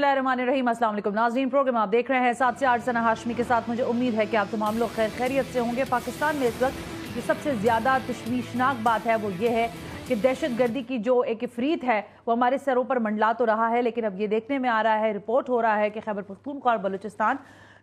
बिस्मिल्लाहिर्रहमानिर्रहीम। अस्सलाम वालेकुम नाज़रीन, प्रोग्राम आप देख रहे हैं 7 से 8 सना हाशमी के साथ। मुझे उम्मीद है कि आप तमाम लोग खैरियत से होंगे। पाकिस्तान में इस वक्त जो सबसे ज़्यादा तशवीशनाक बात है वो ये है कि दहशत गर्दी की जो एक इफरीत है वो हमारे सरों पर मंडला तो रहा है, लेकिन अब ये देखने में आ रहा है, रिपोर्ट हो रहा है कि खैबर पख्तूनख्वा और बलूचिस्तान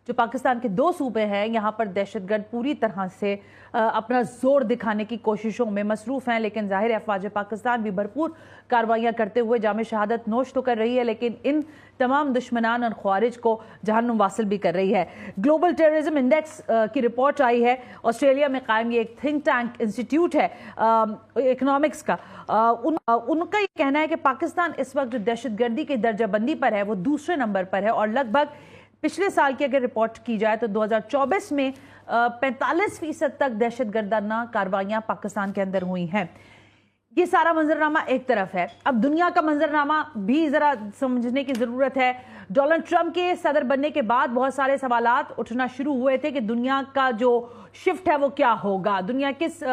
जो पाकिस्तान के दो सूबे हैं, यहाँ पर दहशतगर्द पूरी तरह से अपना जोर दिखाने की कोशिशों में मसरूफ़ हैं। लेकिन ज़ाहिर है अफ़वाज पाकिस्तान भी भरपूर कार्रवाइयाँ करते हुए जाम शहादत नोश तो कर रही है, लेकिन इन तमाम दुश्मनान और ख्वारिज को जहन्नुम वासिल भी कर रही है। ग्लोबल टेररिज्म इंडेक्स की रिपोर्ट आई है। ऑस्ट्रेलिया में कायम ये एक थिंक टैंक इंस्टीट्यूट है इकनॉमिक्स का। उनका ये कहना है कि पाकिस्तान इस वक्त जो दहशतगर्दी की दर्जाबंदी पर है वो दूसरे नंबर पर है, और लगभग पिछले साल की अगर रिपोर्ट की जाए तो 2024 में 45% तक दहशतगर्दाना कार्रवाइयाँ पाकिस्तान के अंदर हुई हैं। ये सारा मंजरनामा एक तरफ है, अब दुनिया का मंजरनामा भी ज़रा समझने की ज़रूरत है। डोनाल्ड ट्रंप के सदर बनने के बाद बहुत सारे सवालात उठना शुरू हुए थे कि दुनिया का जो शिफ्ट है वो क्या होगा, दुनिया किस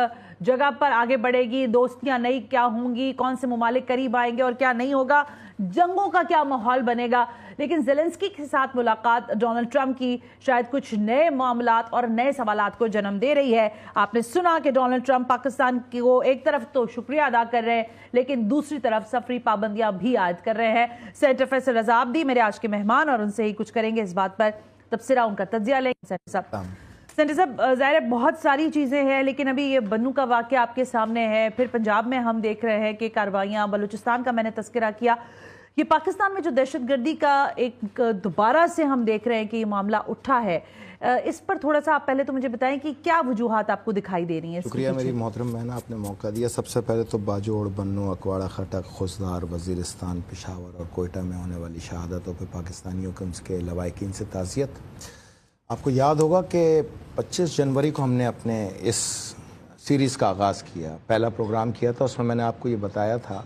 जगह पर आगे बढ़ेगी, दोस्तियां नई क्या होंगी, कौन से मुमालिक करीब आएंगे और क्या नहीं होगा, जंगों का क्या माहौल बनेगा। लेकिन ज़ेलेंस्की के साथ मुलाकात डोनाल्ड ट्रंप की शायद कुछ नए मामलात और नए सवालात को जन्म दे रही है। आपने सुना कि डोनाल्ड ट्रंप पाकिस्तान को एक तरफ तो शुक्रिया अदा कर रहे हैं, लेकिन दूसरी तरफ सफरी पाबंदियां भी आयद कर रहे हैं। सेनेटर फैसल रज़ा अब्दी मेरे आज के मेहमान, और उनसे ही कुछ करेंगे इस बात पर तबसरा, उनका तज्जिया लेंगे। सेनेटर साहब, ज़ाहिर बहुत सारी चीज़ें हैं, लेकिन अभी ये बन्नू का वाक़या आपके सामने है, फिर पंजाब में हम देख रहे हैं कि कार्रवाइयाँ, बलूचिस्तान का मैंने तज़किरा किया, ये पाकिस्तान में जो दहशतगर्दी का एक दोबारा से हम देख रहे हैं कि ये मामला उठा है, इस पर थोड़ा सा आप पहले तो मुझे बताएं कि क्या वजूहात आपको दिखाई दे रही हैं। शुक्रिया मेरी मोहतरम बहन, आपने मौका दिया। सबसे पहले तो बाजोड़, बन्नू, अकवाड़ा, खटक, खुसदार, वज़ीरिस्तान, पेशावर और कोयटा में होने वाली शहादतों पर पाकिस्तानियों के उनके लवाहिकीन से ताज़ियत। आपको याद होगा कि 25 जनवरी को हमने अपने इस सीरीज़ का आगाज़ किया, पहला प्रोग्राम किया था। उसमें मैंने आपको ये बताया था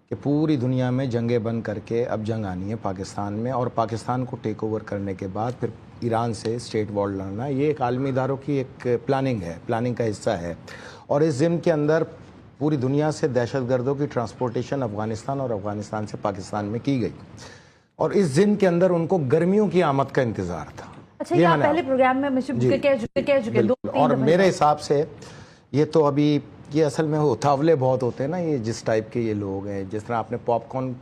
कि पूरी दुनिया में जंगें बंद करके अब जंग आनी है पाकिस्तान में, और पाकिस्तान को टेक ओवर करने के बाद फिर ईरान से स्टेट वॉर लड़ना। ये एक आलमी इदारों की एक प्लानिंग है, प्लानिंग का हिस्सा है। और इस ज़िम्न के अंदर पूरी दुनिया से दहशतगर्दों की ट्रांसपोर्टेशन अफ़गानिस्तान और अफ़गानिस्तान से पाकिस्तान में की गई, और इस ज़िम्न के अंदर उनको गर्मियों की आमद का इंतज़ार था। अच्छा, ये आप पहले प्रोग्राम में कह चुके और मेरे हिसाब से ये तो अभी ये असल में उतावले बहुत होते हैं ना, ये जिस टाइप के ये लोग हैं, जिस तरह आपने पॉपकॉर्न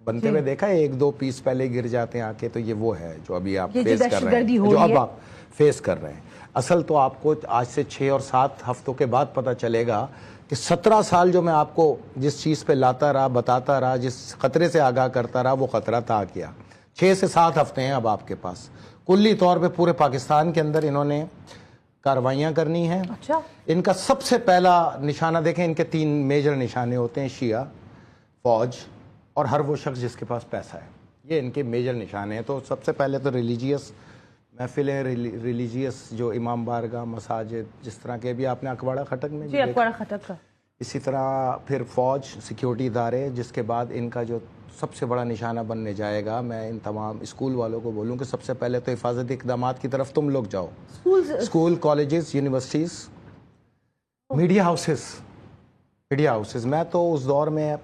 बनते हुए देखा है, 1-2 पीस पहले गिर जाते हैं आके, तो ये वो है जो अभी आप फेस कर रहे हैं, जो अब आप फेस कर रहे हैं। असल तो आपको आज से 6 और 7 हफ्तों के बाद पता चलेगा कि 17 साल जो मैं आपको जिस चीज़ पे लाता रहा, बताता रहा, जिस खतरे से आगाह करता रहा, वो खतरा था क्या। 6 से 7 हफ्ते हैं अब आपके पास। कुल्ली तौर पे पूरे पाकिस्तान के अंदर इन्होंने कार्रवाइयाँ करनी हैं। अच्छा, इनका सबसे पहला निशाना देखें, इनके 3 मेजर निशाने होते हैं, शिया, फौज और हर वो शख्स जिसके पास पैसा है। ये इनके मेजर निशाने हैं। तो सबसे पहले तो रिलीजियस महफिलें, रिलीजियस जो इमाम बारगाह, मसाजिद, जिस तरह के भी आपने अकवाड़ा खटक में जी, अकवाड़ा खटक का, इसी तरह फिर फौज, सिक्योरिटी इदारे, जिसके बाद इनका जो सबसे बड़ा निशाना बनने जाएगा, मैं इन तमाम स्कूल वालों को बोलूँ कि सबसे पहले तो हिफाजती इक़दामात की तरफ तुम लोग जाओ। School, colleges, universities, media houses. मैं तो उस दौर में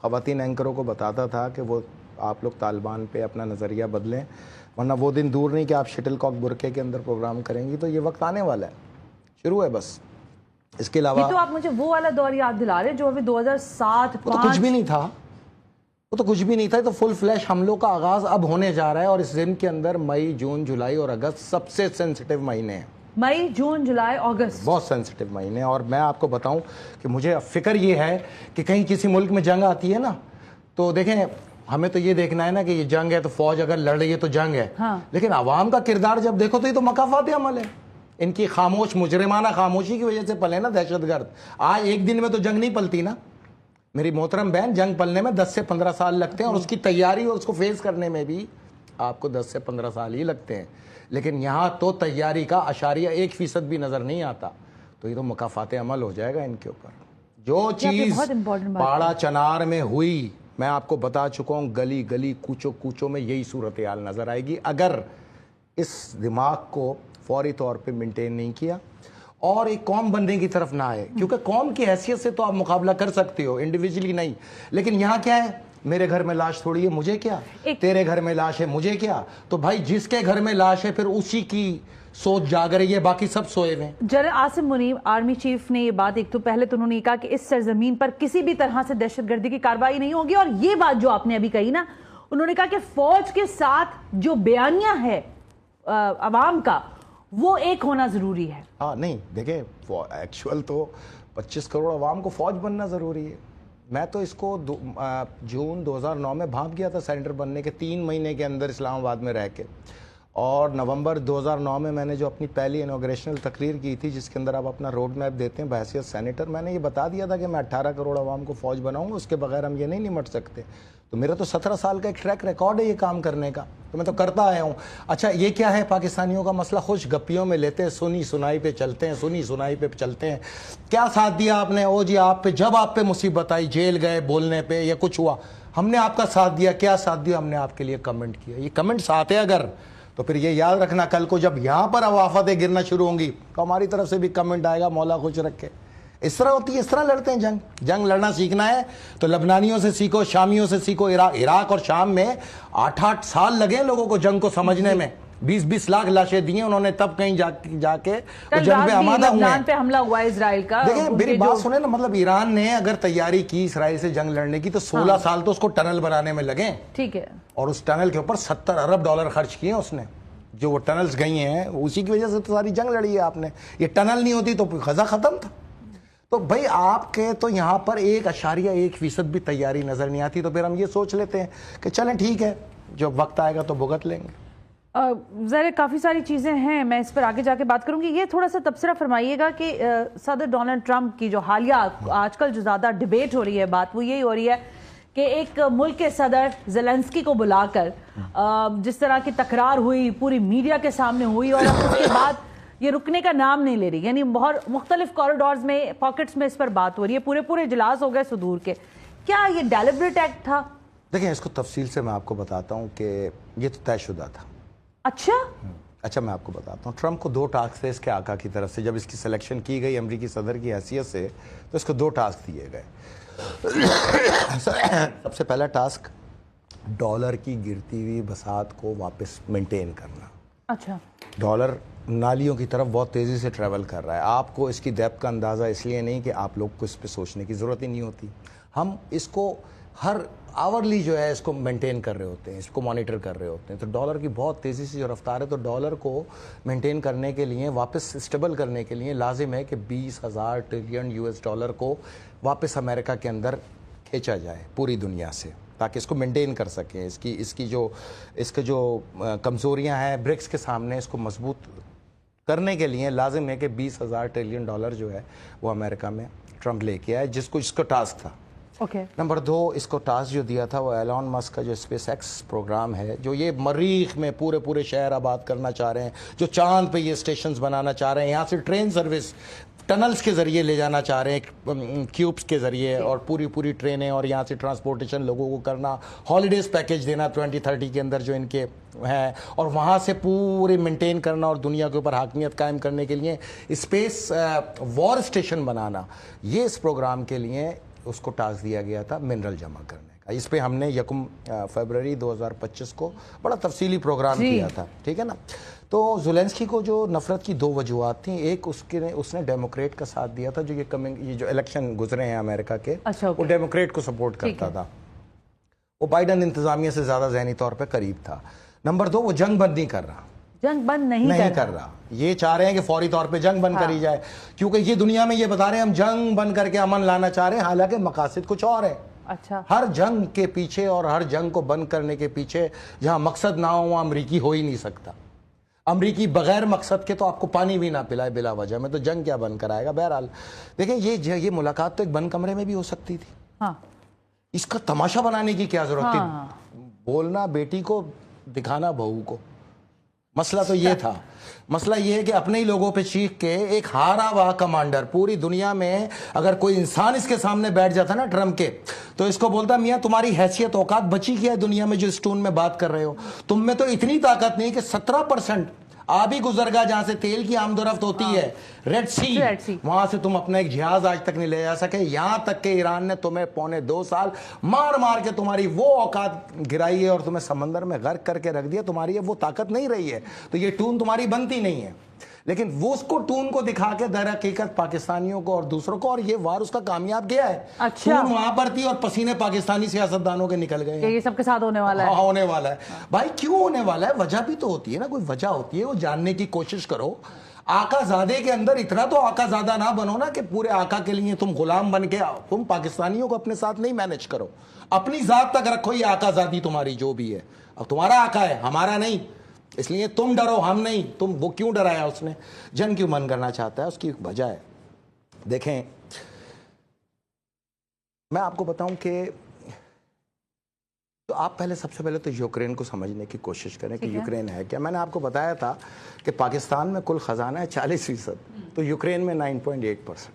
ख़वातीन एंकरों को बताता था कि वो आप लोग तालिबान पे अपना नज़रिया बदलें, वरना वो दिन दूर नहीं कि आप शटल कॉक बुरके के अंदर प्रोग्राम करेंगी। तो ये वक्त आने वाला है, शुरू है बस। इसके अलावा तो आप मुझे वो वाला दौर याद दिला रहे जो अभी 2007-5 तो कुछ भी नहीं था, वो तो कुछ भी नहीं था। तो फुल फ्लैश हमलों का आगाज अब होने जा रहा है, और इस दिन के अंदर मई, जून, जुलाई और अगस्त सबसे सेंसिटिव महीने हैं। मई, जून, जुलाई, अगस्त बहुत सेंसिटिव महीने हैं। और मैं आपको बताऊं कि मुझे फिक्र ये है कि कहीं किसी मुल्क में जंग आती है ना, तो देखें, हमें तो ये देखना है ना कि ये जंग है तो फौज अगर लड़ रही है तो जंग है, हाँ। लेकिन अवाम का किरदार जब देखो तो ये तो मकाफात अमल है। इनकी खामोश मुजरिमाना खामोशी की वजह से पले ना दहशतगर्द। आज एक दिन में तो जंग नहीं पलती ना मेरी मोहतरम बहन, जंग पलने में 10 से 15 साल लगते हैं, और उसकी तैयारी और उसको फेस करने में भी आपको 10 से 15 साल ही लगते हैं। लेकिन यहाँ तो तैयारी का अशारिया 1% भी नज़र नहीं आता। तो ये तो मकाफात अमल हो जाएगा इनके ऊपर। जो चीज़ पाड़ा चनार में हुई, मैं आपको बता चुका हूँ, गली गली कूचो कूचो में यही सूरत हाल नज़र आएगी अगर इस दिमाग को फौरी तौर पे मेंटेन नहीं किया और एक कौम बनने की तरफ ना आए। क्योंकि कौम की हैसियत से तो आप मुकाबला कर सकते हो, इंडिविजुअली नहीं। लेकिन यहाँ क्या है, میرے گھر میں لاش تھوڑی ہے مجھے کیا, تیرے گھر میں لاش ہے مجھے کیا. تو بھائی جس کے گھر میں لاش ہے پھر اسی کی سوچ جاگ رہی ہے, باقی سب سوئے ہوئے ہیں. جنرل عاصم منیب آرمی چیف نے یہ بات, ایک تو پہلے تو انہوں نے کہا کہ اس سرزمین پر کسی بھی طرح سے دہشت گردی کی کارروائی نہیں ہوگی, اور یہ بات جو آپ نے ابھی کہی نا, انہوں نے کہا کہ فوج کے ساتھ جو بیانیہ ہے عوام کا وہ ایک ہونا ضروری ہے. ہاں نہیں دیکھیں, ایکچول تو 25 کروڑ عوام کو فوج بننا ضروری ہے. میں تو اس کو جون 2009 میں بھانپ گیا تھا سینیٹر بننے کے 3 مہینے کے اندر اسلام آباد میں رہ کے, اور نومبر 2009 میں نے جو اپنی پہلی انوگریشنل تقریر کی تھی جس کے اندر آپ اپنا روڈ میپ دیتے ہیں بحیثیت سینیٹر, میں نے یہ بتا دیا تھا کہ میں 18 کروڑ عوام کو فوج بناؤں گا, اس کے بغیر ہم یہ نہیں نمٹ سکتے. تو میرا تو 17 سال کا ایک ٹریک ریکارڈ ہے یہ کام کرنے کا, تو میں تو کرتا آیا ہوں. اچھا یہ کیا ہے پاکستانیوں کا مسئلہ, خوش گپیوں میں لیتے ہیں, سنی سنائی پہ چلتے ہیں, سنی سنائی پہ چلتے ہیں. کیا ساتھ دیا آپ نے, او جی آپ پہ جب آپ پہ مصیبت آئی جیل گئے بولنے پہ یا کچھ ہوا, ہم نے آپ کا ساتھ دیا. کیا ساتھ دیا, ہم نے آپ کے لیے کمنٹ کیا. یہ کمنٹس آتے اگر تو پھر یہ یاد رکھنا کل کو جب یہاں پر آفتیں گرنا شروع ہوں گی تو ہماری طرف سے بھی کمنٹ آئے گا مولا خوش رکھے. اس طرح ہوتی ہے, اس طرح لڑتے ہیں جنگ. جنگ لڑنا سیکھنا ہے تو لبنانیوں سے سیکھو, شامیوں سے سیکھو. عراق اور شام میں 8-8 سال لگے لوگوں کو جنگ کو سمجھنے میں, 20-20 لاکھ لاشیں دی ہیں انہوں نے, تب کہیں جا کے وہ جنگ پہ آمادہ ہوئے ہیں. لبنان پہ حملہ ہوا اسرائیل کا. دیکھیں میری بات سنیں نا, مطلب ایران نے اگر تیاری کی اسرائیل سے جنگ لڑنے کی تو 16 سال تو اس کو ٹنل بنانے میں لگے. ٹھیک ہے, اور اس ٹنل کے اوپر $70 ارب خرچ کیے اس نے. جو وہ ٹنلز گئی ہیں اسی کی وجہ سے تو ساری جنگ لڑی ہے آپ نے. یہ ٹنل نہیں ہوتی تو غزہ ختم تھا. تو بھائی آپ کے تو یہاں پر 1.1% بھی تیاری نظر نہیں آتی, تو پھر ہم یہ سوچ لیتے ہیں کہ چلیں ٹھیک ہے جب وقت آئے گا تو بھگت لیں گے. ظاہر کافی ساری چیزیں ہیں, میں اس پر آگے جا کے بات کروں گی. یہ تھوڑا سا تبصرہ فرمائیے گا کہ صدر ڈونلڈ ٹرمپ کی جو حالیہ آج کل جو زیادہ ڈیبیٹ ہو رہی ہے, بات وہ یہی ہو رہی ہے کہ ایک ملک کے صدر زیلنسکی کو بلا کر جس طرح کی تکرار ہوئی پوری میڈیا کے سامنے ہوئی, اور اس کے بعد یہ رکنے کا نام نہیں لے رہی, یعنی بہت مختلف کوریڈورز میں پاکٹس میں اس پر بات ہو رہی ہے, پورے اجلاس ہو گئے صدور کے. کیا یہ ڈیلیبریٹ ایکٹ تھا؟ دیکھیں اس کو تفصیل سے میں آپ کو بتاتا ہوں کہ یہ تو طے شدہ تھا. اچھا میں آپ کو بتاتا ہوں, ٹرمپ کو 2 ٹاسک تھے اس کے آقا کی طرف سے. جب اس کی سلیکشن کی گئی امریکی صدر کی حیثیت سے تو اس کو 2 ٹاسک دیے گئے. سب سے پہلا ٹاسک ڈالر کی گرتی ہوئی بساط کو واپس مینٹین کرنا. اچھا, ڈالر نالیوں کی طرف بہت تیزی سے ٹریول کر رہا ہے. آپ کو اس کی ڈیپتھ کا اندازہ اس لیے نہیں کہ آپ لوگ کو اس پہ سوچنے کی ضرورت ہی نہیں ہوتی. ہم اس کو ہر آورلی جو ہے اس کو مینٹین کر رہے ہوتے ہیں, اس کو مانیٹر کر رہے ہوتے ہیں. تو ڈالر کی بہت تیزی سے جو رفتار ہے, تو ڈالر کو مینٹین کرنے کے لیے, واپس اسٹیبل کرنے کے لیے لازم ہے کہ $20,000 ٹریلین US کو واپس امریکہ کے اندر کھینچا جائے پوری دنیا سے, تاکہ اس کو مینٹین کر سکیں. اس کے جو کمزوریاں ہیں برکس کے سامنے, اس کو مضبوط کرنے کے لیے لازم ہے کہ $20,000 ٹریلین جو ہے وہ امریکہ میں ٹرمپ لے کے آئے, جس کو ٹاسک تھا. نمبر 2, اس کو ٹاسک جو دیا تھا وہ ایلون مسک کا جو اسپیس ایکس پروگرام ہے, جو یہ مریخ میں پورے شہر آباد کرنا چاہ رہے ہیں, جو چاند پہ یہ اسٹیشنز بنانا چاہ رہے ہیں, یہاں سے ٹرین سروس ٹنلز کے ذریعے لے جانا چاہ رہے ہیں, کیوبس کے ذریعے, اور پوری ٹرینیں, اور یہاں سے ٹرانسپورٹیشن لوگوں کو کرنا, ہالیڈیز پیکیج دینا 2030 کے اندر جو ان کے ہیں, اور وہاں سے پورے مینٹین کرنا اور دنیا کے اوپر حاکمیت قائم کرنے کے لیے اسپیس وار اسٹیشن بنانا. یہ اس پروگرام کے لیے اس کو ٹاسک دیا گیا تھا منرل جمع کرنے کا. اس پہ ہم نے 1 فروری 2025 کو بڑا تفصیلی پروگرام کیا تھا, ٹھیک ہے نا. تو زیلنسکی کو جو نفرت کی 2 وجوہات تھیں. ایک اس نے ڈیموکریٹ کا ساتھ دیا تھا, جو یہ جو الیکشن گزرے ہیں امریکہ کے, وہ ڈیموکریٹ کو سپورٹ کرتا تھا. وہ بائیڈن انتظامیہ سے زیادہ ذہنی طور پہ قریب تھا. نمبر 2, وہ جنگ بند نہیں کر رہا, جنگ بند نہیں کر رہا. یہ چاہ رہے ہیں کہ فوری طور پہ جنگ بند کری جائے, کیونکہ یہ دنیا میں یہ بتا رہے ہیں ہم جنگ بند کر کے امن لانا چاہ رہے ہیں, حالانکہ مقاصد کچھ اور ہیں. اچھا, ہر جنگ کے پیچھے اور ہر جنگ کو بند کرنے کے پیچھے جہاں مقصد نہ ہو وہاں امریکی ہو ہی نہیں سکتا. امریکی بغیر مقصد کے تو آپ کو پانی بھی نہ پلائے بلا وجہ میں, تو جنگ کیا بند کرائے گا. بہرحال دیکھیں یہ ملاقات تو ایک بند کمرے میں بھی ہو سکتی تھی. اس کا تماشا بنانے کی کیا ضرورت تھی؟ بولنا بیٹی کو, دکھانا بہو کو. مسئلہ تو یہ تھا. مسئلہ یہ ہے کہ اپنے ہی لوگوں پہ چیخ کے ایک ہارا ہوا کمانڈر, پوری دنیا میں اگر کوئی انسان اس کے سامنے بیٹھ جاتا نا ٹرمپ کے, تو اس کو بولتا میاں تمہاری حیثیت اوقات بچی کیا ہے دنیا میں جو اس ٹون میں بات کر رہے ہو, تم میں تو اتنی طاقت نہیں کہ 17% आबी गुजरगा जहां से तेल की आमदोरफ्त होती है, रेड सी, वहां से तुम अपना एक जहाज आज तक नहीं ले जा सके। यहां तक के ईरान ने तुम्हें 2.25 साल मार मार के तुम्हारी वो औकात गिराई है और तुम्हें समंदर में गर्क करके रख दिया। तुम्हारी वो ताकत नहीं रही है, तो ये टून तुम्हारी बनती नहीं है। लेकिन वो उसको टून को दिखा के दर हकीकत पाकिस्तानियों को और दूसरों को, और ये वार उसका कामयाब गया है। अच्छा। टून वहां पर थी और पसीने पाकिस्तानी सियासतदानों के निकल गए। ये सबके साथ होने वाला है। होने वाला है भाई। क्यों होने वाला है? वजह भी तो होती है ना, कोई वजह होती है, वो जानने की कोशिश करो। आकाजादे के अंदर इतना तो आकाजादा ना बनो ना कि पूरे आका के लिए तुम गुलाम बन के तुम पाकिस्तानियों को अपने साथ नहीं मैनेज करो। अपनी जात तक रखो ये आकाजादी तुम्हारी जो भी है। अब तुम्हारा आका है, हमारा नहीं, इसलिए तुम डरो, हम नहीं। तुम वो क्यों डराया उसने? जंग क्यों मन करना चाहता है? उसकी एक वजह है। देखें, मैं आपको बताऊं कि तो आप पहले सबसे पहले तो यूक्रेन को समझने की कोशिश करें कि यूक्रेन है क्या। मैंने आपको बताया था कि पाकिस्तान में कुल खजाना है 40%, तो यूक्रेन में 9.8%।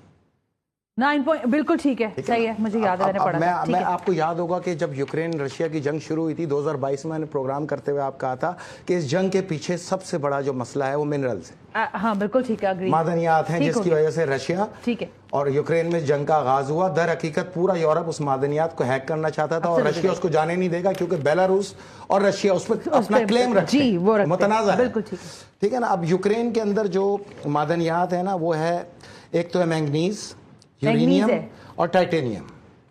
9 बिल्कुल ठीक है, सही है, मुझे याद है, मैंने पढ़ा था। मैं आपको याद होगा कि जब यूक्रेन रशिया की जंग शुरू हुई थी 2022 में, मैंने प्रोग्राम करते हुए आप कहा था कि इस जंग के पीछे सबसे बड़ा जो मसला है वो मिनरल्स है। हाँ बिल्कुल ठीक है, अग्री। मादनियात हैं जिसकी वजह से रशिया ठीक है और यूक्रेन में जंग का आगाज हुआ। दर हकीकत पूरा यूरोप उस मादनियात को हैक करना चाहता था और रशिया उसको जाने नहीं देगा, क्योंकि बेलारूस और रशिया उस पर अपना क्लेम रखते हैं, मुतनाज़ा है। ठीक है ना। अब यूक्रेन के अंदर जो मादनियात है ना, वो है एक तो है मैंगनीज, यूरेनियम और टाइटेनियम।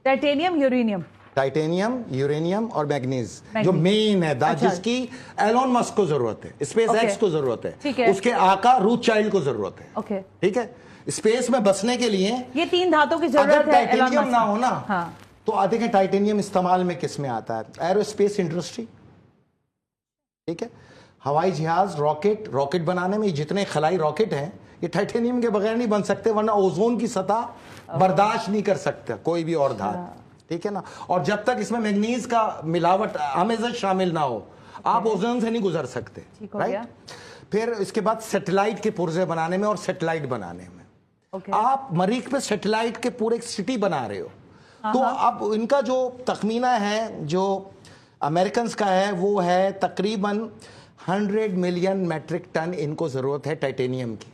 टाइटेनियम, यूरेनियम और मैग्नीज जो मेन है। अच्छा। जिसकी एलोन मस्क को जरूरत है, स्पेस एक्स को जरूरत है, उसके आका रूथ चाइल्ड को जरूरत है। ठीक है। स्पेस में बसने के लिए ये 3 धातों की जरूरत है। अगर टाइटेनियम ना हो ना, हाँ। तो देखें टाइटेनियम इस्तेमाल में किस में आता है? Aerospace industry. ठीक है। हवाई जहाज, रॉकेट बनाने में जितने खलाई रॉकेट हैं ये टाइटेनियम के बगैर नहीं बन सकते, वरना ओजोन की सतह बर्दाश्त नहीं कर सकता कोई भी और धातु। ठीक है ना। और जब तक इसमें मैग्नीज का मिलावट आमेज़ शामिल ना हो, आप ओजोन से नहीं गुजर सकते। राइट। फिर इसके बाद सैटेलाइट के पुर्जे बनाने में और सैटेलाइट बनाने में आप मरीख पे सैटेलाइट के पूरे एक सिटी बना रहे हो। तो अब इनका जो तखमीना है, जो अमेरिकन का है, वो है तकरीबन 100 मिलियन मैट्रिक टन इनको जरूरत है टाइटेनियम की।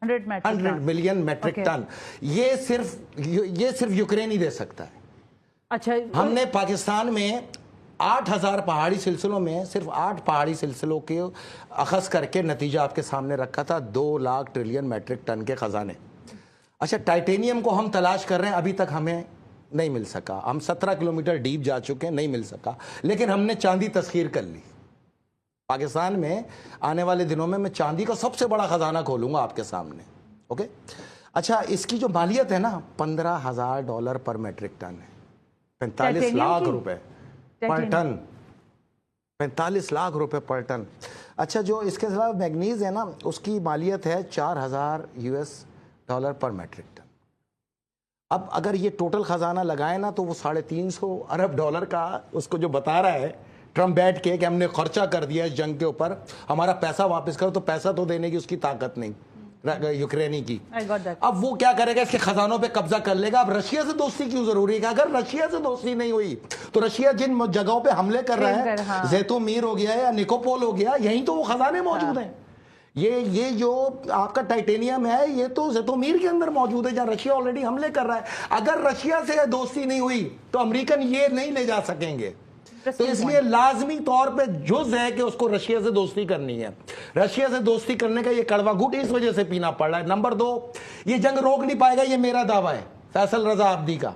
100 मिलियन मैट्रिक टन। ये सिर्फ यूक्रेन ही दे सकता है। अच्छा। हमने पाकिस्तान में 8000 पहाड़ी सिलसिलों में सिर्फ 8 पहाड़ी सिलसिलों के अखज़ करके नतीजा आपके सामने रखा था 2 लाख ट्रिलियन मैट्रिक टन के खजाने। अच्छा, टाइटेनियम को हम तलाश कर रहे हैं, अभी तक हमें नहीं मिल सका। हम 17 किलोमीटर डीप जा चुके हैं, नहीं मिल सका। लेकिन हमने चांदी तस्खीर कर ली। पाकिस्तान में आने वाले दिनों में मैं चांदी का सबसे बड़ा खजाना खोलूंगा आपके सामने। ओके। अच्छा, इसकी जो मालियत है ना, $15,000 पर मैट्रिक टन है। 45 लाख रुपए पर टन। 45 लाख रुपए पर टन। अच्छा, जो इसके अलावा मैग्नीज है ना, उसकी मालियत है $4,000 पर मैट्रिक टन। अब अगर ये टोटल खजाना लगाए ना, तो वो $350 अरब का उसको जो बता रहा है ट्रम्प बैठ के कि हमने खर्चा कर दिया इस जंग के ऊपर, हमारा पैसा वापस करो, तो पैसा तो देने की उसकी ताकत नहीं यूक्रेनी की। अब वो क्या करेगा? इसके खजानों पे कब्जा कर लेगा। अब रशिया से दोस्ती क्यों जरूरी है? अगर रशिया से दोस्ती नहीं हुई तो रशिया जिन जगहों पे हमले कर रहा है, हाँ। ज़ैतोमीर हो गया या निकोपोल हो गया, यहीं तो वो खजाने मौजूद हैं। ये जो आपका टाइटेनियम है, ये तो ज़ैतोमीर के अंदर मौजूद है, जहां रशिया ऑलरेडी हमले कर रहा है। अगर रशिया से दोस्ती नहीं हुई तो अमेरिकन ये नहीं ले जा सकेंगे। तो इसलिए लाजमी तौर पे जुज है कि उसको रशिया से दोस्ती करनी है। रशिया से दोस्ती करने का ये कड़वा घूंट इस वजह से पीना पड़ रहा है। नंबर 2, ये जंग रोक नहीं पाएगा, ये मेरा दावा है, फैसल रजा आब्दी का।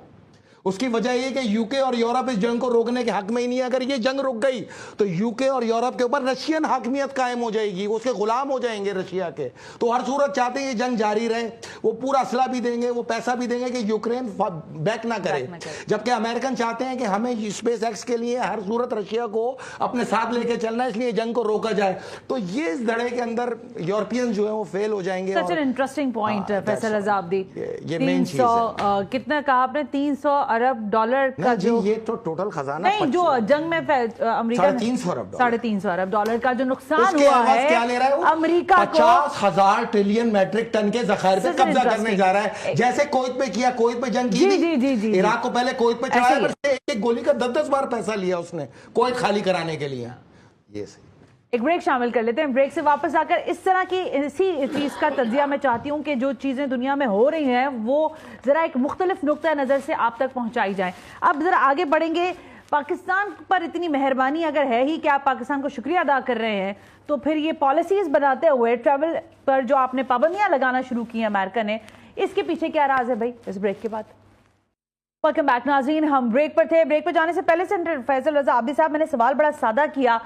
उसकी वजह यह कि यूके और यूरोप इस जंग को रोकने के हक में ही नहीं है। अगर ये जंग रुक गई तो यूके और यूरोप के ऊपर रशियन हाकमियत कायम हो जाएगी, उसके गुलाम हो जाएंगे रशिया के। तो हर सूरत चाहते हैं ये जंग जारी रहे, वो पूरा असला भी देंगे, वो पैसा भी देंगे कि यूक्रेन बैक ना करे। जबकि अमेरिकन चाहते हैं कि हमें स्पेस एक्स के लिए हर सूरत रशिया को अपने साथ लेके चलना है, इसलिए जंग को रोका जाए। तो ये इस धड़े के अंदर यूरोपियन जो है वो फेल हो जाएंगे। Such an interesting point Faisal Raza Abdi. ये मेन चीज है। कितना कहा आपने? $300 अरब का जो ये तो टोटल खजाना नहीं, जो जंग में अमेरिका $350 अरब का जो नुकसान हुआ है, क्या ले रहा है वो? अमेरिका 50,000 ट्रिलियन मैट्रिक टन के जखायर पे कब्जा करने जा रहा है। जैसे कुवैत पे किया, कुवैत पे जंग की, इराक को पहले कुवैत पे चढ़ाया, एक गोली का 10-10 बार पैसा लिया उसने कुवैत खाली कराने के लिए। ये सही ایک بریک شامل کر لیتے ہیں. بریک سے واپس آ کر اس طرح کی اسی چیز کا تجزیہ میں چاہتی ہوں کہ جو چیزیں دنیا میں ہو رہی ہیں وہ ذرا ایک مختلف نقطہ نظر سے آپ تک پہنچائی جائیں. اب ذرا آگے بڑھیں گے. پاکستان پر اتنی مہربانی اگر ہے ہی کہ آپ پاکستان کو شکریہ ادا کر رہے ہیں تو پھر یہ پالیسیز بناتے ہوئے ٹریول پر جو آپ نے پابندیاں لگانا شروع کی ہیں امریکہ نے, اس کے پیچھے کیا راز ہے بھائی؟ اس بریک کے بعد. ویلکم بیک ناظرین, ہم بریک پر تھے. بریک پر جانے سے پہلے سینیٹر فیصل رضا عابدی صاحب, میں نے سوال بڑا سادہ کیا.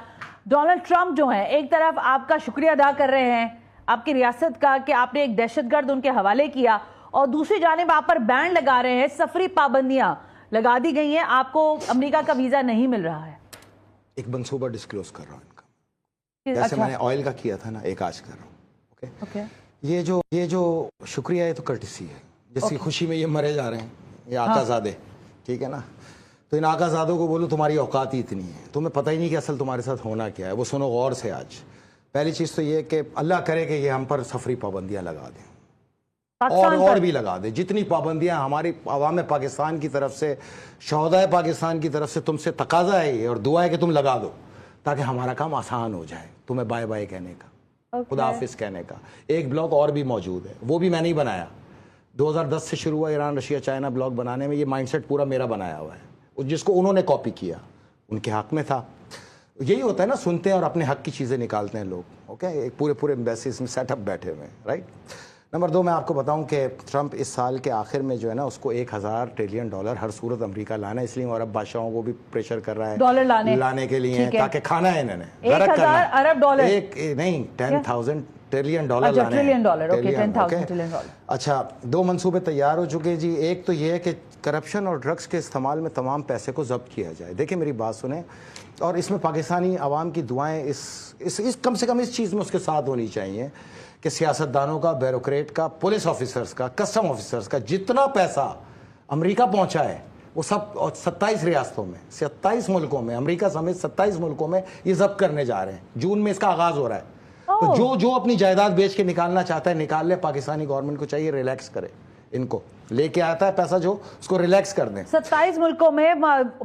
ڈونلڈ ٹرمپ جو ہیں ایک طرف آپ کا شکریہ ادا کر رہے ہیں آپ کی ریاست کا کہ آپ نے ایک دہشت گرد ان کے حوالے کیا, اور دوسری جانب آپ پر بین لگا رہے ہیں, سفری پابندیاں لگا دی گئی ہیں, آپ کو امریکہ کا ویزا نہیں مل رہا ہے. ایک منصوبہ ڈسکلوز کر رہا ہوں ان کا, جیسے میں نے آئل کا کیا تھا نا, ایک آج کر رہا ہوں. اوکے, یہ جو شکریہ ہے تو کرٹسی ہے, جس کی خوشی میں یہ مرے جا رہے ہیں, یہ آقا زادے, ٹھیک ہے نا. تو ان آقا زادوں کو بولو تمہاری اوقات ہی اتنی ہے, تمہیں پتہ ہی نہیں کہ اصل تمہارے ساتھ ہونا کیا ہے. وہ سنو غور سے. آج پہلی چیز تو یہ کہ اللہ کرے کہ یہ ہم پر سفری پابندیاں لگا دیں, اور بھی لگا دیں. جتنی پابندیاں ہماری عوام پاکستان کی طرف سے, شہدائے پاکستان کی طرف سے تم سے تقاضا ہے اور دعا ہے کہ تم لگا دو, تاکہ ہمارا کام آسان ہو جائے. تمہیں بائے بائے کہنے کا, خدا حافظ کہنے کا. ایک بلاگ اور بھی موجود ہے, وہ بھی میں نہیں بنایا. 2010 سے شروع ہوا ایران رشیا چائنا بلاگ بنانے میں. یہ مائنڈ سیٹ پورا میرا بنایا ہوا ہے, جس کو انہوں نے کاپی کیا, ان کے حق میں تھا. یہی ہوتا ہے نا, سنتے ہیں اور اپنے حق کی چیزیں نکالتے ہیں لوگ. اوکے, ایک پورے ایمبیسیز میں سیٹ اپ بیٹھے ہوئے ہیں, رائٹ. نمبر 2, میں آپ کو بتاؤں کہ ٹرمپ اس سال کے آخر میں جو ہے نا, اس کو $1000 ٹریلین ہر صورت امریکہ لانا ہے. اس لیے وہ عرب بادشاہوں کو بھی پریشر کر رہا ہے ڈالر لانے کے لیے, تاکہ کھانا ہے انہوں نے. 1000 ارب ڈالر, ایک نہیں, $10,000 ٹریلین اچھا, 2 منصوبے تیار ہو چکے جی. ایک تو یہ ہے کہ کرپشن اور ڈرگس کے استعمال میں تمام پیسے کو ضبط کیا جائے. دیکھیں میری بات سنیں, اور اس میں پاکستانی عوام کی دعائیں اس کم سے کم اس چیز میں اس کے ساتھ ہونی چاہیے کہ سیاستدانوں کا, بیوروکریٹ کا, پولیس آفیسرز کا, کسٹم آفیسرز کا جتنا پیسہ امریکہ پہنچا ہے وہ سب 27 ریاستوں میں, 27 ملکوں میں, امریکہ سمیت 27 ملکوں میں یہ ضبط کرنے جا رہے ہیں. جون میں اس کا آغاز ہو رہا ہے. تو جو اپنی جائیداد بیچ کے نکالنا چاہتا ہے نکال لے. پاکستانی گورنمنٹ کو چاہیے ریلیکس کرے, ان کو لے کے آتا ہے پیسہ جو, اس کو ریلیکس کر دیں. 27 ملکوں میں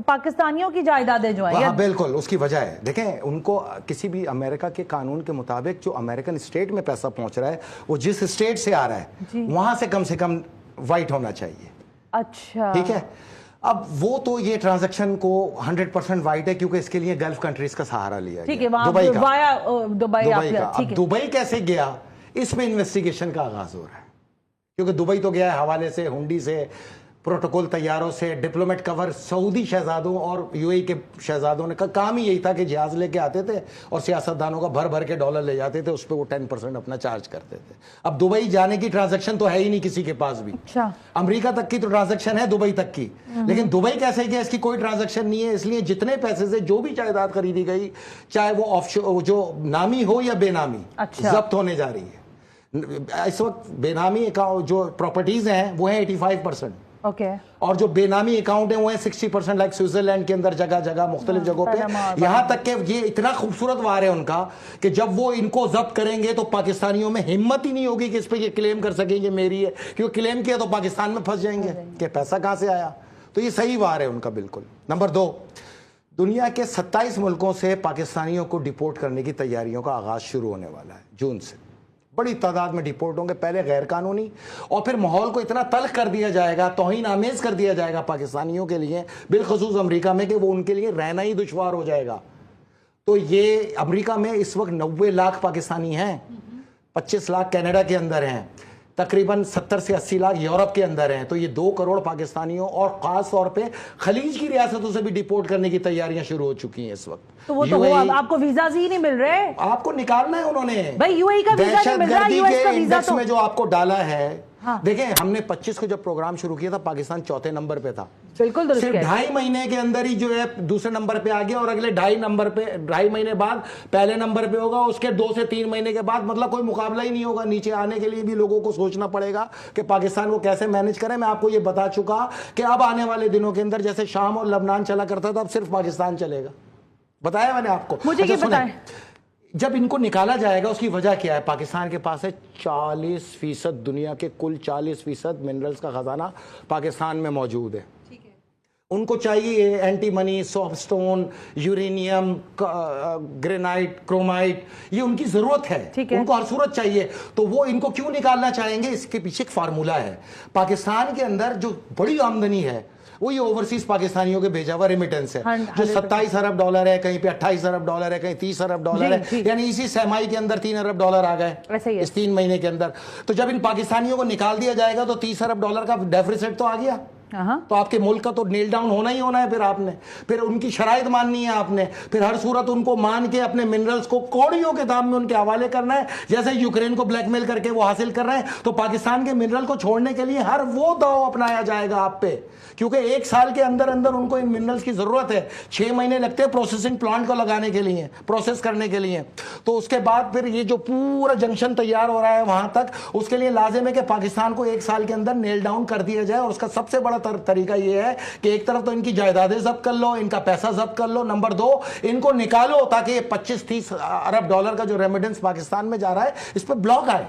پاکستانیوں کی جائیدادیں جو ہیں, ہاں بالکل, اس کی وجہ ہے. دیکھیں, ان کو کسی بھی امریکہ کے قانون کے مطابق جو امریکن اسٹیٹ میں پیسہ پہنچ رہا ہے, وہ جس اسٹیٹ سے آ رہا ہے وہاں سے کم وائٹ ہونا چاہیے. اچھا, ٹھیک ہے. اب وہ تو یہ ٹرانزیکشن کو 100% وائٹ ہے, کیونکہ اس کے لیے گلف کنٹریز کا سہارا لیا گیا, دبئی کا. اب دبئی کیسے گیا, اس میں انویسٹیگیشن کا آغاز ہو رہا ہے, کیونکہ دبئی تو گیا ہے حوالے سے, ہنڈی سے, پروٹوکول طیاروں سے, ڈپلومیٹ کور. سعودی شہزادوں اور یو اے کے شہزادوں نے کا کام ہی یہی تھا کہ جہاز لے کے آتے تھے اور سیاستدانوں کا بھر کے ڈالر لے جاتے تھے, اس پہ وہ 10% اپنا چارج کرتے تھے. اب دبئی جانے کی ٹرانزیکشن تو ہے ہی نہیں کسی کے پاس بھی. امریکہ تک کی تو ٹرانزیکشن ہے, دبئی تک کی, لیکن دبئی کیسے گیا اس کی کوئی ٹرانزیکشن نہیں ہے. اس لیے جتنے پیسے سے جو بھی جائیداد خریدی گئی, چاہے وہ آف جو نامی ہو یا بے نامی, ضبط ہونے جا رہی ہے. اس وقت بے نامی جو پراپرٹیز ہیں وہ ہیں 85%, اور جو بے نامی اکاؤنٹ ہیں وہ ہیں 60%, لائک سوئٹزرلینڈ کے اندر جگہ مختلف جگہوں پہ. یہاں تک کہ یہ اتنا خوبصورت وار ہے ان کا کہ جب وہ ان کو ضبط کریں گے تو پاکستانیوں میں ہمت ہی نہیں ہوگی کہ اس پہ یہ کلیم کر سکیں کہ میری ہے, کیونکہ کلیم کیا تو پاکستان میں پھنس جائیں گے کہ پیسہ کہاں سے آیا. تو یہ صحیح وار ہے ان کا بالکل. نمبر 2, دنیا کے 27 ملکوں سے پاکستانیوں کو ڈیپورٹ کرنے کی تیاریوں کا آغاز شروع ہونے والا ہے جون سے. بڑی تعداد میں ڈیپورٹ ہوں گے, پہلے غیر قانونی, اور پھر ماحول کو اتنا تلخ کر دیا جائے گا, توہین آمیز کر دیا جائے گا پاکستانیوں کے لیے, بالخصوص امریکہ میں, کہ وہ ان کے لیے رہنا ہی دشوار ہو جائے گا. تو یہ امریکہ میں اس وقت 90 لاکھ پاکستانی ہیں, 25 لاکھ کینیڈا کے اندر ہیں, تقریباً 70 سے 80 لاکھ یورپ کے اندر ہیں. تو یہ 2 کروڑ پاکستانیوں, اور خاص طور پہ خلیج کی ریاستوں سے بھی ڈیپورٹ کرنے کی تیاریاں شروع ہو چکی ہیں اس وقت. تو وہ تو آپ کو ویزاز ہی نہیں مل رہے, آپ کو نکالنا ہے انہوں نے. بھائی یو اے کا ویزا نہیں مل رہا, یو ایس کا ویزا تو میں جو آپ کو ڈالا ہے. دیکھیں, ہم نے 25 کو جب پروگرام شروع کیا تھا پاکستان 4تھے نمبر پہ تھا. بالکل درست, صرف 2.5 مہینے کے اندر ہی جو ہے دوسرے نمبر پہ آ گیا, اور اگلے 2.5 مہینے بعد پہلے نمبر پہ ہوگا, اس کے 2 سے 3 مہینے کے بعد, مطلب کوئی مقابلہ ہی نہیں ہوگا. نیچے آنے کے لیے بھی لوگوں کو سوچنا پڑے گا کہ پاکستان کو کیسے مینج کریں. میں آپ کو یہ بتا چکا کہ اب آنے والے دنوں کے اندر جیسے شام اور لبنان چلا کرتا تھا, اب صرف پاکستان چلے گا. بتایا میں نے آپ کو. مجھے یہ بتائیں, جب ان کو نکالا جائے گا اس کی وجہ کیا ہے؟ پاکستان کے پاس ہے 40%, دنیا کے کل 40% منرلز کا خزانہ پاکستان میں موجود ہے. उनको चाहिए anti money, soft stone, uranium, granite, chromite, ये उनकी जरूरत है, उनको हर सूरत चाहिए। तो वो इनको क्यों निकालना चाहेंगे, इसके पीछे एक फार्मूला है। पाकिस्तान के अंदर जो बड़ी आमदनी है वो ये ओवरसीज पाकिस्तानियों के भेजा हुआ रेमिटेंस है, जो 27 अरब डॉलर है, कहीं पे 28 अरब डॉलर है, कहीं 30 अरब डॉलर है, यानी इसी सहमाई के अंदर 3 अरब डॉलर आ गए इस 3 महीने के अंदर। तो जब इन पाकिस्तानियों को निकाल दिया जाएगा तो 30 अरब डॉलर का डेफिसिट तो आ गया, तो आपके मुल्क का तो नेल डाउन होना ही होना है। फिर आपने फिर उनकी शराइत माननी है, आपने फिर हर सूरत उनको मान के अपने मिनरल्स को कौड़ियों के दाम में उनके हवाले करना है, जैसे यूक्रेन को ब्लैकमेल करके वो हासिल कर रहे हैं। तो पाकिस्तान के मिनरल को छोड़ने के लिए हर वो दाव अपनाया जाएगा आप पे, क्योंकि 1 साल के अंदर अंदर उनको इन मिनरल्स की जरूरत है। 6 महीने लगते हैं प्रोसेसिंग प्लांट को लगाने के लिए, प्रोसेस करने के लिए। तो उसके बाद फिर ये जो पूरा जंक्शन तैयार हो रहा है वहां तक, उसके लिए लाजिम है कि पाकिस्तान को 1 साल के अंदर नेल डाउन कर दिया जाए। और उसका सबसे बड़ा तरीका ये है कि एक तरफ तो इनकी जायदादें जब्त कर लो, इनका पैसा जब्त कर लो, नंबर 2 इनको निकालो ताकि ये 25-30 अरब डॉलर का जो रेमिटेंस पाकिस्तान में जा रहा है इस पर ब्लॉक आए,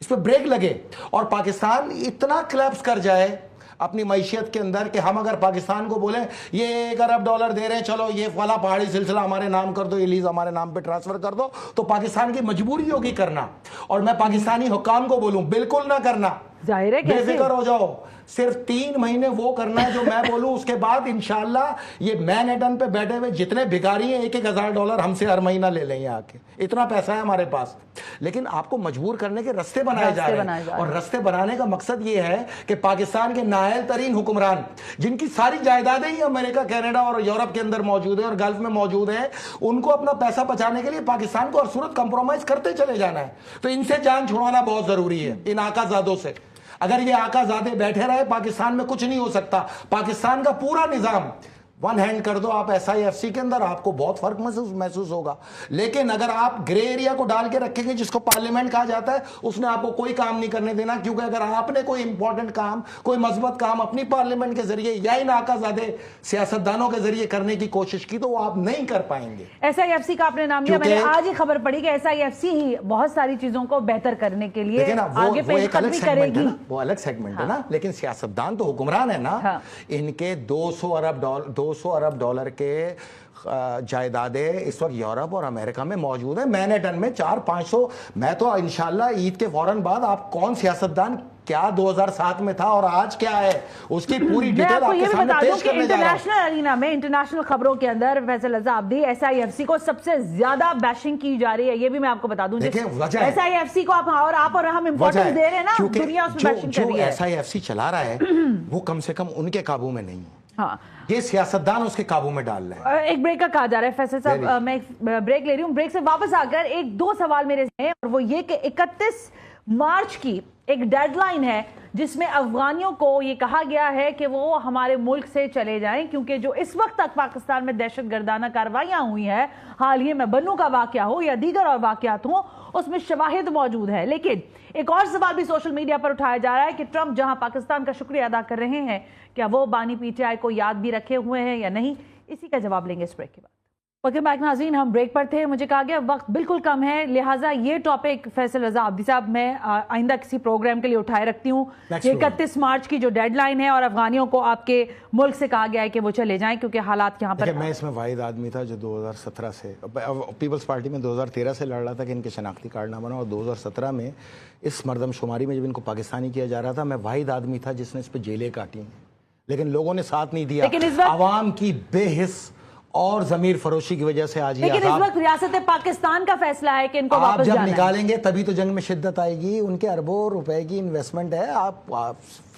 इस पर ब्रेक लगे और पाकिस्तान इतना क्लैप्स कर जाए अपनी मैशियत के अंदर कि हम अगर पाकिस्तान को बोले ये 1 अरब डॉलर दे रहे हैं, चलो ये वाला पहाड़ी सिलसिला हमारे नाम कर दो, ये लीज हमारे नाम पे ट्रांसफर कर दो, तो पाकिस्तान की मजबूरी होगी करना। और मैं पाकिस्तानी हुक्काम को बोलूं बिल्कुल ना करना, जाहिर है बेफिक्र हो जाओ, सिर्फ 3 महीने वो करना है जो मैं बोलूं। उसके बाद इंशाल्लाह ये मैनहट्टन पे बैठे हुए जितने भिखारी हैं 1-1 हज़ार डॉलर हमसे हर महीना ले लेंगे आके, इतना पैसा है हमारे पास। लेकिन आपको मजबूर करने के रास्ते बनाए जा रहे हैं, और रास्ते बनाने का मकसद ये है कि पाकिस्तान के नाअहल तरीन हुक्मरान जिनकी सारी जायदादें ही अमेरिका, कनाडा और यूरोप के अंदर मौजूद है और गल्फ में मौजूद है, उनको अपना पैसा बचाने के लिए पाकिस्तान को हर सूरत कंप्रोमाइज करते चले जाना है। तो इनसे जान छुड़वाना बहुत जरूरी है, इन आकाजादों से। अगर ये आकाजादे बैठे रहे पाकिस्तान में कुछ नहीं हो सकता। पाकिस्तान का पूरा निजाम वन हैंड कर दो आप SIFC के अंदर, आपको बहुत फर्क महसूस होगा। लेकिन अगर आप ग्रे एरिया को डाल के रखेंगे जिसको पार्लियामेंट कहा जाता है, उसने आपको कोई काम नहीं करने देना। क्योंकि अगर आपने कोई इंपॉर्टेंट काम, कोई मजबूत काम अपनी पार्लियामेंट के जरिए या इन आकाजादे सियासतदानों के जरिए करने की कोशिश की तो वो आप नहीं कर पाएंगे। SIFC का आपने नाम लिया, मैंने आज ही खबर पड़ी कि SIFC ही बहुत सारी चीजों को बेहतर करने के लिए आगे एक अलग सेगमेंट है ना, वो अलग सेगमेंट है ना। लेकिन सियासतदान तो हुक्मरान है ना, इनके 200 अरब डॉलर के जायदादें इस वक्त यूरोप और अमेरिका में मौजूद है। मैनहट्टन में 400-500। मैं तो इंशाल्लाह ईद के फौरन बाद आप कौन सियासतदान क्या 2007 में था और आज क्या है उसकी पूरी डिटेल आपके सामने पेश करने जा रहा हूं। इंटरनेशनल अरीना में, इंटरनेशनल खबरों के अंदर फैसल रजा अब्दी SIFC को सबसे ज्यादा बैशिंग की जा रही है, ये भी मैं आपको बता दूं। SIFC को आप और हम इंपॉर्टेंस दे रहे हैं ना, दुनिया उसमें बैशिंग कर रही है। SIFC चला रहा है वो कम से कम उनके काबू में नहीं है, हाँ, ये सियासतदान उसके काबू में डाल रहे हैं। एक ब्रेक का कहा जा रहा है फैसल साहब, मैं ब्रेक ले रही हूँ। ब्रेक से वापस आकर 1-2 सवाल मेरे हैं, और वो ये कि 31 मार्च की एक डेडलाइन है जिसमें अफगानियों को ये कहा गया है कि वो हमारे मुल्क से चले जाएं, क्योंकि जो इस वक्त तक पाकिस्तान में दहशतगर्दाना कार्रवाइयां हुई हैं, हाल ही में बन्नू का वाकया हो या दीगर और वाकयात हो, उसमें शवाहिद मौजूद है। लेकिन एक और सवाल भी सोशल मीडिया पर उठाया जा रहा है कि ट्रंप जहां पाकिस्तान का शुक्रिया अदा कर रहे हैं, क्या वो बानी PTI को याद भी रखे हुए हैं या नहीं? इसी का जवाब लेंगे इस ब्रेक के बाद। वेलकम बैक नाज़रीन, हम ब्रेक पर थे, मुझे कहा गया वक्त बिल्कुल कम है, लिहाजा ये टॉपिक फैसल रजा अब्दी साहब मैं आइंदा किसी प्रोग्राम के लिए उठाए रखती हूँ। 31 मार्च की जो डेडलाइन है और अफगानियों को आपके मुल्क से कहा गया है कि वो चले जाएं क्योंकि हालात यहाँ पर। मैं इसमें वाहिद आदमी था जो 2017 से पीपल्स पार्टी में 2013 से लड़ रहा था कि इनके शनाख्ती कार्ड ना बना, और 2017 में इस मरदमशुमारी में जब इनको पाकिस्तानी किया जा रहा था, मैं वाहिद आदमी था जिसने इस पर जेलें काटी, लेकिन लोगों ने साथ नहीं दिया। आवाम की बेहिस और जमीर फरोशी की वजह से आज ये, लेकिन इस वक्त रियासत पाकिस्तान का फैसला है कि इनको वापस जब निकालेंगे तभी तो जंग में शिद्दत आएगी। उनके अरबों रुपए की इन्वेस्टमेंट है, आप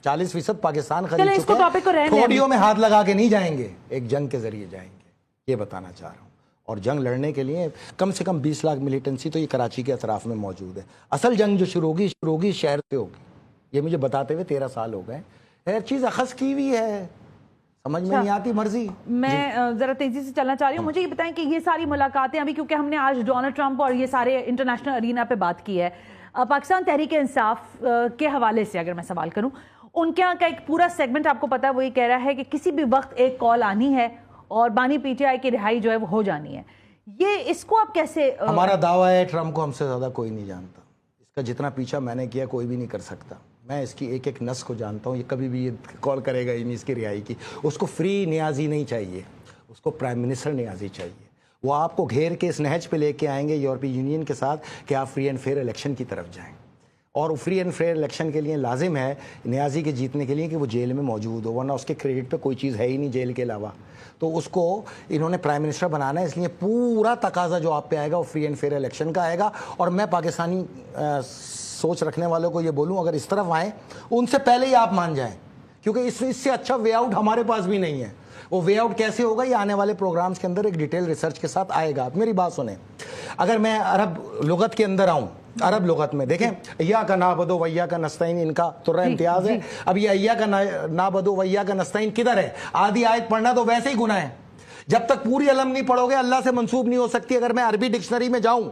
40% पाकिस्तान खरीद चुके हैं, थोड़ियों में हाथ लगा के नहीं जाएंगे, एक जंग के जरिए जाएंगे, ये बताना चाह रहा हूँ। और जंग लड़ने के लिए कम से कम 20 लाख मिलिटेंसी तो ये कराची के अतराफ में मौजूद है। असल जंग जो शुरू होगी शहर से होगी, ये मुझे बताते हुए 13 साल हो गए। हर चीज़ अखज़ की हुई है, समझ में नहीं आती मर्जी। मैं जरा तेजी से चलना चाह रही हूँ, मुझे ये बताएं कि ये सारी मुलाकातें अभी, क्योंकि हमने आज डोनाल्ड ट्रंप और ये सारे इंटरनेशनल अरीना पे बात की है, पाकिस्तान तहरीक इंसाफ के हवाले से अगर मैं सवाल करूँ, उनके यहाँ का एक पूरा सेगमेंट आपको पता है, वो ये कह रहा है कि किसी भी वक्त एक कॉल आनी है और बानी PTI की रिहाई जो है वो हो जानी है। ये इसको आप कैसे? हमारा दावा है ट्रंप को हमसे ज्यादा कोई नहीं जानता, इसका जितना पीछा मैंने किया कोई भी नहीं कर सकता। میں اس کی ایک ایک نس کو جانتا ہوں, یہ کبھی بھی یہ کال کرے گا ہی نہیں اس کی رہائی کی. اس کو فری نیازی نہیں چاہیے, اس کو پرائم منسٹر نیازی چاہیے. وہ آپ کو گھیر کے اس نہج پہ لے کے آئیں گے یورپی یونین کے ساتھ کہ آپ فری اینڈ فیئر الیکشن کی طرف جائیں. اور فری اینڈ فیئر الیکشن کے لیے لازم ہے نیازی کے جیتنے کے لیے کہ وہ جیل میں موجود ہو, ورنہ اس کے کریڈٹ پہ کوئی چیز ہے ہی نہیں جیل کے علاوہ. تو اس کو انہوں نے پرائم منسٹر بنانا ہے, اس لیے پورا تقاضا جو آپ پہ آئے گا وہ فری اینڈ فیئر الیکشن کا آئے گا. اور میں پاکستانی سوچ رکھنے والوں کو یہ بولوں, اگر اس طرف آئیں ان سے پہلے ہی آپ مان جائیں, کیونکہ اس سے اچھا وے آؤٹ ہمارے پاس بھی نہیں ہے. وہ وے آؤٹ کیسے ہوگا یہ آنے والے پروگرامز کے اندر ایک ڈیٹیل ریسرچ کے ساتھ آئے گا. آپ میری بات سنیں, اگر میں عرب لغت کے اندر آؤں, عرب لغت میں دیکھیں ایاک نعبد و ایاک نستعین ان کا ترہ امتیاز ہے. اب یہ ایاک نعبد و ایاک نستعین کدھر ہے؟ آدھی آیت پڑھنا تو ویسے ہی گناہ ہے. جب تک پوری علم نہیں پڑھو گے اللہ سے منسوب نہیں ہو سکتی. اگر میں عربی ڈکشنری میں جاؤں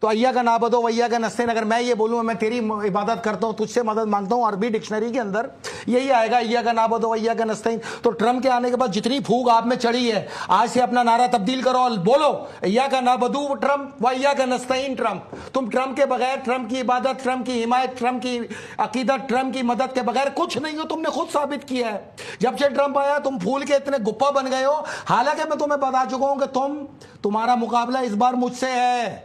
تو ایاک نعبد و ایاک نستعین, اگر میں یہ بولوں میں تیری عبادت کرتا ہوں, تجھ سے مدد مانگتا ہوں, عربی ڈکشنری کے اندر یہی آئے گا ایاک نعبد و ایاک نستعین. تو ٹرمپ کے آنے کے بعد جتنی پھوگ آپ میں چڑھی ہے, آج سے اپنا نعرہ تبدیل کرو اور بولو ایاک نعبد ٹرمپ و ایاک نستعین ٹرمپ. تم ٹرمپ کے بغیر, ٹرمپ کی عبادت, ٹرمپ کی حمایت, ٹرمپ کی عقیدت, ٹرمپ کی مدد کے بغیر کچھ نہیں ہو. تم نے خود ثابت کیا ہے. جب سے ٹرمپ آیا تم پھول کے اتنے گپا بن گئے ہو. حالانکہ میں تمہیں بتا چکا ہوں کہ تمہارا مقابلہ اس بار مجھ سے ہے.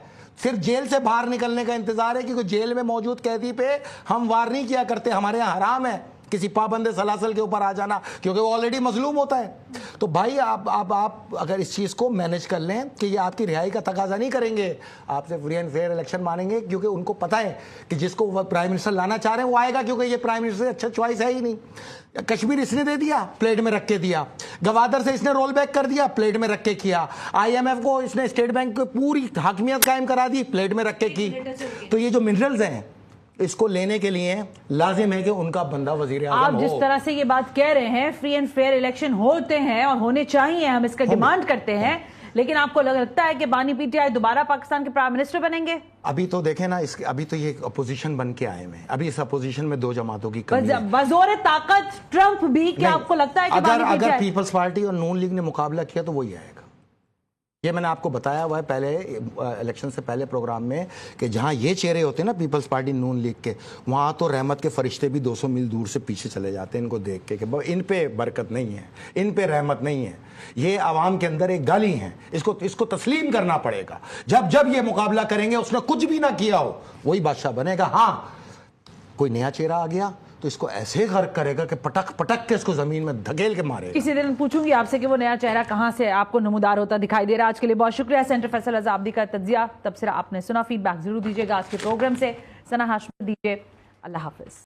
صرف جیل سے باہر نکلنے کا انتظار ہے, کیونکہ جیل میں موجود قیدی پہ ہم وار نہیں کیا کرتے. ہمارے یہاں حرام ہے کسی پابند سلاسل کے اوپر آ جانا, کیونکہ وہ آلریڈی مظلوم ہوتا ہے. تو بھائی آپ اگر اس چیز کو مینج کر لیں کہ یہ آپ کی رہائی کا تقاضا نہیں کریں گے, آپ سے فری اینڈ فیئر الیکشن مانیں گے, کیونکہ ان کو پتہ ہے کہ جس کو وہ پرائم منسٹر لانا چاہ رہے ہیں وہ آئے گا, کیونکہ یہ پرائم منسٹر سے اچھا چوائس ہے ہی نہیں. کشمیر اس نے دے دیا, پلیٹ میں رکھ کے دیا. گوادر سے اس نے رول بیک کر دیا, پلیٹ میں رکھ کے کیا. آئی ایم ایف کو اس نے اسٹیٹ بینک کو پوری حاکمیت قائم کرا دی, پلیٹ میں رکھ کے کی. تو یہ جو منرلز ہیں اس کو لینے کے لیے لازم ہے کہ ان کا بندہ وزیر اعظم ہو. آپ جس طرح سے یہ بات کہہ رہے ہیں فری اینڈ فیئر الیکشن ہوتے ہیں اور ہونے چاہیے, ہم اس کا ڈیمانڈ کرتے ہیں, لیکن آپ کو لگتا ہے کہ بانی پی ٹی آئی دوبارہ پاکستان کے پرائم منسٹر بنیں گے؟ ابھی تو دیکھیں نا, ابھی تو یہ اپوزیشن بن کے آئے ہیں. ابھی اس اپوزیشن میں دو جماعتوں کی کمی ہے. بزور طاقت ٹرمپ بھی, کیا آپ کو لگتا ہے کہ اگر پیپلز پارٹی اور نون لیگ نے مقابلہ کیا تو وہی آئے گا. یہ میں نے آپ کو بتایا ہوا ہے پہلے الیکشن سے پہلے پروگرام میں کہ جہاں یہ چہرے ہوتے ہیں نا پیپلز پارٹی نون لیگ کے, وہاں تو رحمت کے فرشتے بھی 200 میل دور سے پیچھے چلے جاتے ہیں ان کو دیکھ کے کہ ان پہ برکت نہیں ہے, ان پہ رحمت نہیں ہے. یہ عوام کے اندر ایک گالی ہے, اس کو تسلیم کرنا پڑے گا. جب یہ مقابلہ کریں گے اس نے کچھ بھی نہ کیا ہو وہی بادشاہ بنے گا. ہاں کوئی نیا چہرہ آ گیا تو اس کو ایسے غرق کرے گا کہ پٹک پٹک کے اس کو زمین میں دھکیل کے مارے گا. کسی دن پوچھوں گی آپ سے کہ وہ نیا چہرہ کہاں سے آپ کو نمودار ہوتا دکھائی دے رہا. آج کے لیے بہت شکریہ سینٹر فیصل عزابدی کا تجزیہ تبصرہ آپ نے سنا. فیڈ بیک ضرور دیجیے گا آج کے پروگرام سے. ثنا ہاشمی دیجیے, اللہ حافظ.